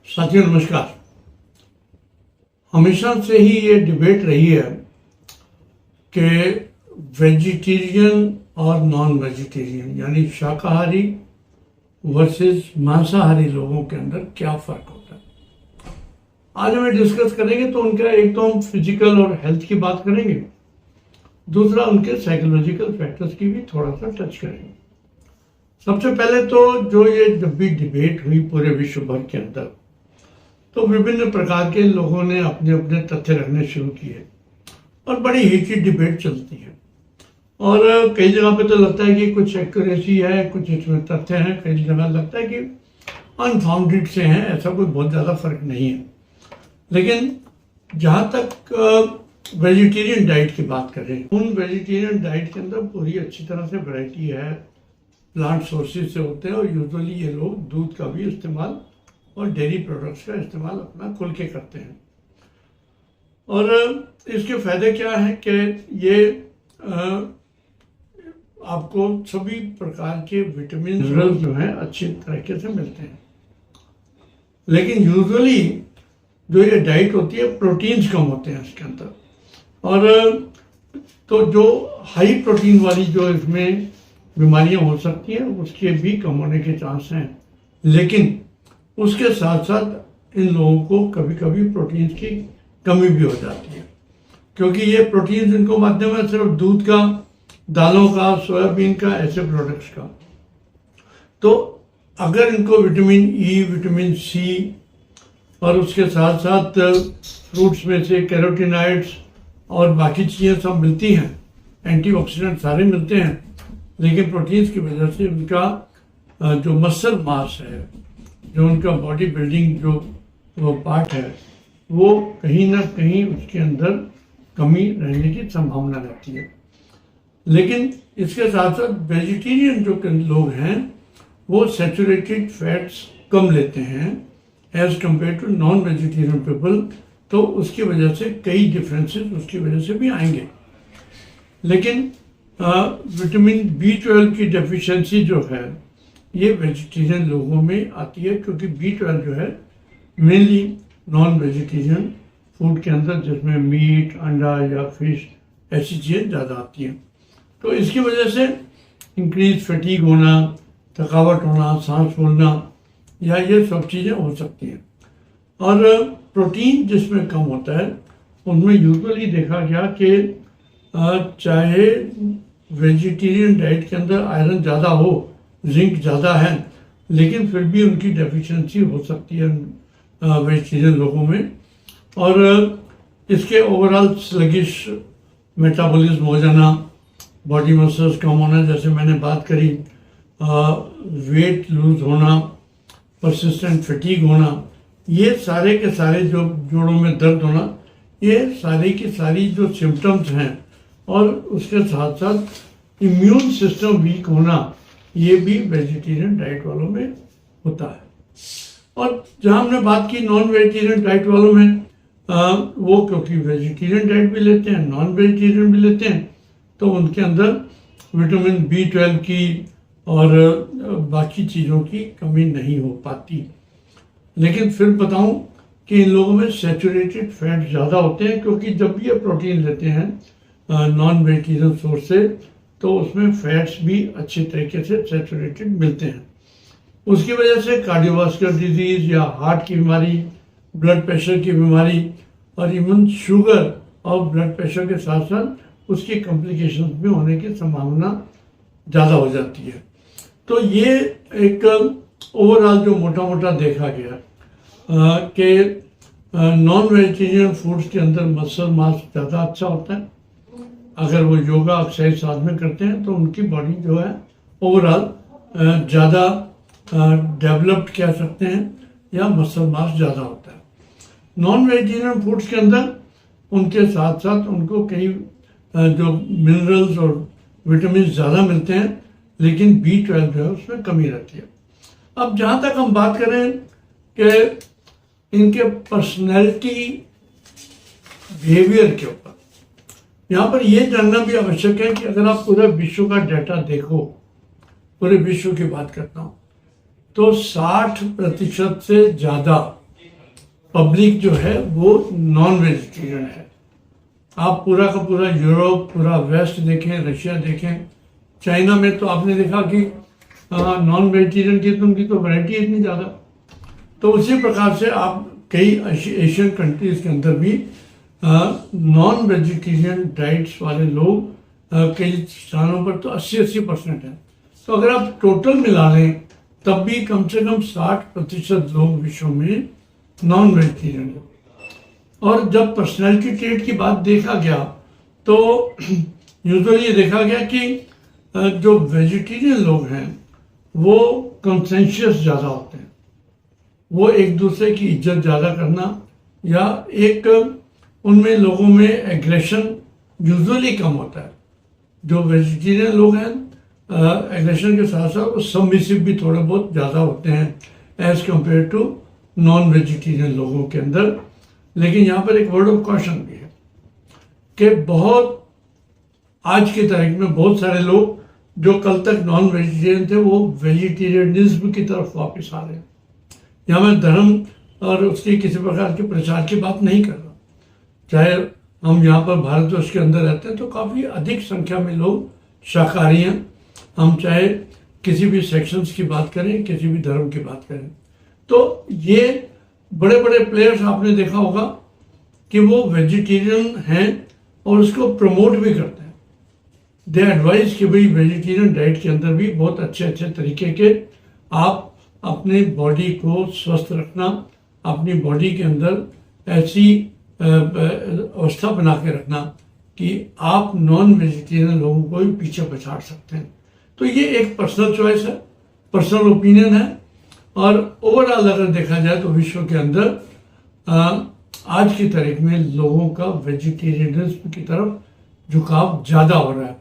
साथियों नमस्कार। हमेशा से ही ये डिबेट रही है कि वेजिटेरियन और नॉन वेजिटेरियन यानी शाकाहारी वर्सेस मांसाहारी लोगों के अंदर क्या फर्क होता है। आज हमें डिस्कस करेंगे तो उनका एक तो हम फिजिकल और हेल्थ की बात करेंगे, दूसरा उनके साइकोलॉजिकल फैक्टर्स की भी थोड़ा सा टच करेंगे। सबसे पहले तो जो ये जब भी डिबेट हुई पूरे विश्व भर के अंदर, तो विभिन्न प्रकार के लोगों ने अपने अपने तथ्य रखने शुरू किए और बड़ी हीटेड डिबेट चलती है। और कई जगह पे तो लगता है कि कुछ एक्यूरेसी है, कुछ इसमें तथ्य हैं, कई जगह लगता है कि अनफाउंडेड से हैं, ऐसा कोई बहुत ज़्यादा फर्क नहीं है। लेकिन जहाँ तक वेजिटेरियन डाइट की बात करें, उन वेजिटेरियन डाइट के अंदर पूरी अच्छी तरह से वैरायटी है, प्लांट सोर्सेज से होते हैं और यूजुअली ये लोग दूध का भी इस्तेमाल और डेयरी प्रोडक्ट्स का इस्तेमाल अपना खुल के करते हैं। और इसके फायदे क्या हैं कि ये आपको सभी प्रकार के विटामिन मिनरल्स जो हैं अच्छी तरीके से मिलते हैं। लेकिन यूजुअली जो ये डाइट होती है, प्रोटीन्स कम होते हैं इसके अंदर, और तो जो हाई प्रोटीन वाली जो इसमें बीमारियां हो सकती हैं उसके भी कम होने के चांस हैं। लेकिन उसके साथ साथ इन लोगों को कभी कभी प्रोटीन्स की कमी भी हो जाती है, क्योंकि ये प्रोटीन्स इनको माध्यम है सिर्फ दूध का, दालों का, सोयाबीन का, ऐसे प्रोडक्ट्स का। तो अगर इनको विटामिन ई, विटामिन सी और उसके साथ साथ फ्रूट्स में से कैरोटीनॉइड्स और बाकी चीज़ें सब मिलती हैं, एंटीऑक्सीडेंट सारे मिलते हैं, लेकिन प्रोटीन्स की वजह से उनका जो मसल मास है, जो उनका बॉडी बिल्डिंग जो वो पार्ट है, वो कहीं ना कहीं उसके अंदर कमी रहने की संभावना रहती है। लेकिन इसके साथ साथ वेजिटेरियन जो लोग हैं वो सैचुरेटेड फैट्स कम लेते हैं as compare to non vegetarian people, तो उसकी वजह से कई डिफरेंसेस उसकी वजह से भी आएंगे। लेकिन विटामिन B12 की डेफिशिएंसी जो है ये वेजिटेरियन लोगों में आती है, क्योंकि B12 जो है मेनली नॉन वेजिटेरियन फूड के अंदर, जिसमें मीट, अंडा या फिश ऐसी चीज़ें ज़्यादा आती हैं। तो इसकी वजह से इंक्रीज फटीग होना, थकावट होना, सांस फूलना या ये सब चीज़ें हो सकती हैं। और प्रोटीन जिसमें कम होता है उनमें यूजुअली देखा गया कि चाहे वेजिटेरियन डाइट के अंदर आयरन ज़्यादा हो, जिंक ज़्यादा है, लेकिन फिर भी उनकी डेफिशिएंसी हो सकती है वेजिटेरियन लोगों में। और इसके ओवरऑल स्लगिश मेटाबॉलिज्म हो जाना, बॉडी मसल्स कम होना, जैसे मैंने बात करी, वेट लूज होना, परसिस्टेंट फटीग होना, ये सारे के सारे जो जोड़ों में दर्द होना, ये सारी की सारी जो सिम्टम्स हैं, और उसके साथ साथ इम्यून सिस्टम वीक होना, ये भी वेजिटेरियन डाइट वालों में होता है। और जहाँ हमने बात की नॉन वेजिटेरियन डाइट वालों में, वो क्योंकि वेजिटेरियन डाइट भी लेते हैं, नॉन वेजिटेरियन भी लेते हैं, तो उनके अंदर विटामिन B12 की और बाकी चीज़ों की कमी नहीं हो पाती। लेकिन फिर बताऊं कि इन लोगों में सैचुरेटेड फैट ज़्यादा होते हैं, क्योंकि जब भी ये प्रोटीन लेते हैं नॉन वेजिटेरियन सोर्स से, तो उसमें फैट्स भी अच्छी तरीके से सैचुरेटेड मिलते हैं। उसकी वजह से कार्डियोवास्कुलर डिजीज़ या हार्ट की बीमारी, ब्लड प्रेशर की बीमारी और इवन शुगर और ब्लड प्रेशर के साथ साथ उसकी कॉम्प्लिकेशंस भी होने की संभावना ज़्यादा हो जाती है। तो ये एक ओवरऑल जो मोटा मोटा देखा गया कि नॉन वेजिटेरियन फूड्स के अंदर मसल मास ज़्यादा अच्छा होता है। अगर वो योगा एक्सरसाइज साथ में करते हैं तो उनकी बॉडी जो है ओवरऑल ज़्यादा डेवलप्ड कह सकते हैं, या मसल मास ज़्यादा होता है। नॉन वेजिटेरियन फूड्स के अंदर उनके साथ साथ उनको कई जो मिनरल्स और विटामिन ज़्यादा मिलते हैं, लेकिन B12 जो है उसमें कमी रहती है। अब जहाँ तक हम बात करें कि इनके पर्सनैलिटी बिहेवियर के ऊपर, यहाँ पर यह जानना भी आवश्यक है कि अगर आप पूरे विश्व का डाटा देखो, पूरे विश्व की बात करता हूँ, तो 60% से ज़्यादा पब्लिक जो है वो नॉन वेजिटेरियन है। आप पूरा का पूरा यूरोप, पूरा वेस्ट देखें, रशिया देखें, चाइना में तो आपने देखा कि नॉन वेजिटेरियन की तो उनकी तो वैरायटी इतनी ज़्यादा। तो उसी प्रकार से आप कई एशियन कंट्रीज के अंदर भी नॉन वेजिटेरियन डाइट्स वाले लोग कई स्थानों पर तो 80% है। तो अगर आप टोटल मिला लें तब भी कम से कम 60% लोग विश्व में नॉन वेजिटेरियन है। और जब पर्सनैलिटी ट्रेट की बात देखा गया तो यूजुअली ये देखा गया कि जो वेजिटेरियन लोग हैं वो कंसेंशियस ज़्यादा होते हैं, वो एक दूसरे की इज्जत ज़्यादा करना या एक उनमें लोगों में एग्रेशन यूजुअली कम होता है। जो वेजिटेरियन लोग हैं एग्रेशन के साथ साथ सबमिसिव भी थोड़े बहुत ज़्यादा होते हैं as compare to non vegetarian लोगों के अंदर। लेकिन यहाँ पर एक वर्ड ऑफ कॉशन भी है कि बहुत आज की तारीख में बहुत सारे लोग जो कल तक नॉन वेजिटेरियन थे वो वेजिटेरियनिज्म की तरफ वापस आ रहे हैं। यहाँ मैं धर्म और उसकी किसी प्रकार के प्रचार की बात नहीं कर रहा। चाहे हम यहाँ पर भारतवर्ष के अंदर रहते हैं तो काफ़ी अधिक संख्या में लोग शाकाहारी हैं। हम चाहे किसी भी सेक्शंस की बात करें, किसी भी धर्म की बात करें, तो ये बड़े बड़े प्लेयर्स आपने देखा होगा कि वो वेजिटेरियन हैं और उसको प्रमोट भी करते हैं। दे एडवाइज कि भाई वेजिटेरियन डाइट के अंदर भी बहुत अच्छे अच्छे तरीके के आप अपने बॉडी को स्वस्थ रखना, अपनी बॉडी के अंदर ऐसी अवस्था बना के रखना कि आप नॉन वेजिटेरियन लोगों को भी पीछे पछाड़ सकते हैं। तो ये एक पर्सनल चॉइस है, पर्सनल ओपिनियन है। और ओवरऑल अगर देखा जाए तो विश्व के अंदर आज की तारीख में लोगों का वेजिटेरियनिज्म की तरफ झुकाव ज़्यादा हो रहा है।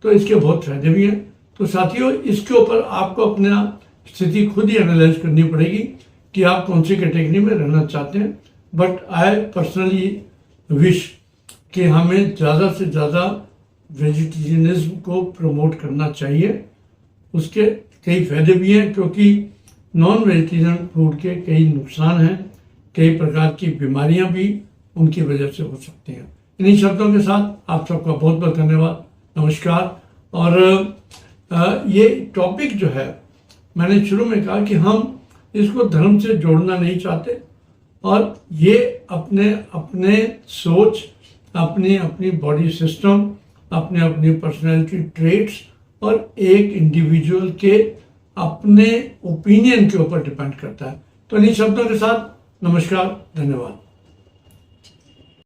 तो इसके बहुत फायदे भी हैं। तो साथियों, इसके ऊपर आपको अपना स्थिति खुद ही एनालाइज करनी पड़ेगी कि आप कौन सी कैटेगरी में रहना चाहते हैं। बट आई पर्सनली विश कि हमें ज़्यादा से ज़्यादा वेजिटेरियनिज्म को प्रमोट करना चाहिए। उसके कई फायदे भी हैं क्योंकि नॉन वेजिटेरियन फूड के कई नुकसान हैं, कई प्रकार की बीमारियां भी उनकी वजह से हो सकती हैं। इन्हीं शब्दों के साथ आप सबका बहुत बहुत धन्यवाद, नमस्कार। और ये टॉपिक जो है मैंने शुरू में कहा कि हम इसको धर्म से जोड़ना नहीं चाहते और ये अपने अपने सोच, अपनी अपनी बॉडी सिस्टम, अपने अपनी पर्सनैलिटी ट्रेट्स और एक इंडिविजुअल के अपने ओपिनियन के ऊपर डिपेंड करता है। तो इन्हीं शब्दों के साथ नमस्कार, धन्यवाद।